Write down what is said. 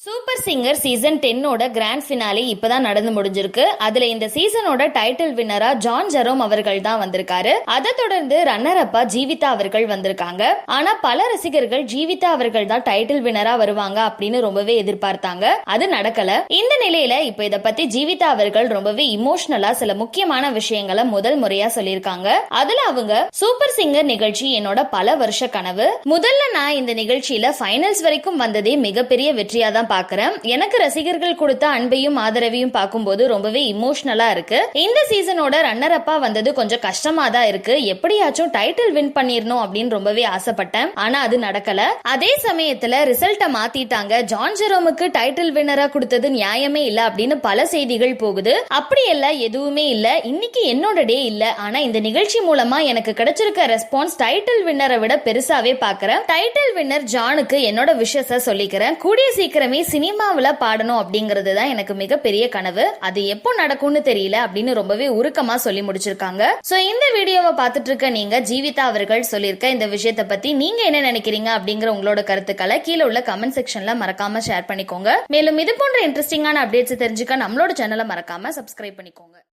Super Singer season 10 grand finale இப்பதான் நடந்து முடிஞ்சிருக்கு. அதுல இந்த சீசனோட டைட்டில் வின்னரா ஜான் ஜெரோம் அவர்கள் தான் வந்திருக்காரு. அதை தொடர்ந்து ரன்னர் அப்பா ஜீவிதா அவர்கள் வந்திருக்காங்க. ஆனா பல ரசிகர்கள் ஜீவிதா அவர்கள் தான் டைட்டில் வின்னரா வருவாங்க அப்படின்னு ரொம்பவே எதிர்பார்த்தாங்க. அது நடக்கல. இந்த நிலையில இப்ப இத பத்தி ஜீவிதா அவர்கள் ரொம்பவே இமோஷனலா சில முக்கியமான விஷயங்களை முதல் முறையா சொல்லியிருக்காங்க. அதுல அவங்க சூப்பர் சிங்கர் நிகழ்ச்சி என்னோட பல வருஷ கனவு. முதல்ல நான் இந்த நிகழ்ச்சியில ஃபைனல்ஸ் வரைக்கும் வந்ததே மிகப்பெரிய வெற்றியா தான் பாக்குறேன். எனக்கு ரசிகர்கள் கொடுத்த அன்பையும் ஆதரவையும் பார்க்கும்போது ரொம்பவே இமோஷனலா இருக்கு. இந்த சீசனோட ரன்னர் அப்பா வந்தது கொஞ்சம் கஷ்டமா தான் இருக்கு. எப்படியாச்சும் டைட்டில் வின் பண்ணிரணும் அப்படின்னு ரொம்பவே ஆசைப்பட்டேன். ஆனா அது நடக்கல. அதே சமயத்துல ரிசல்ட்ட மாத்திட்டாங்க. ஜான் ஜெரோமுக்கு டைட்டில் வின்னரா கொடுத்தது நியாயமே இல்ல அப்படின்னு பல செய்திகள் போகுது. அப்படி எல்லாம் எதுவுமே இல்ல. இன்னைக்கு என்னோட டே இல்ல. ஆனா இந்த நிகழ்ச்சி மூலமா எனக்கு கிடைச்சிருக்க ரெஸ்பான்ஸ் டைட்டில் வின்னரை விட பெருசாவே பாக்குறேன். டைட்டில் வின்னர் ஜானுக்கு என்னோட விஷயத்தை சொல்லிக்கிறேன். கூடிய சீக்கிரமே சினிமாவுல பாடணும் அப்படிங்கிறது தான் எனக்கு மிகப்பெரிய கனவு. அது எப்போ நடக்கும்னு தெரியல அப்படின்னு ரொம்பவே உருக்கமா சொல்லி முடிச்சிருக்காங்க. சோ இந்த வீடியோவை பார்த்துட்டு இருக்க நீங்க ஜீவிதா அவர்கள் சொல்லியிருக்க இந்த விஷயத்தை பத்தி நீங்க என்ன நினைக்கிறீங்க அப்படிங்கிற உங்களோட கருத்துக்களை கீழே உள்ள கமெண்ட் செக்ஷன்ல மறக்காம ஷேர் பண்ணிக்கோங்க. மேலும் இது போன்ற இன்ட்ரெஸ்டிங்கான அப்டேட்ஸ் தெரிஞ்சுக்க நம்மளோட சேனலை மறக்காம சப்ஸ்கிரைப் பண்ணிக்கோங்க.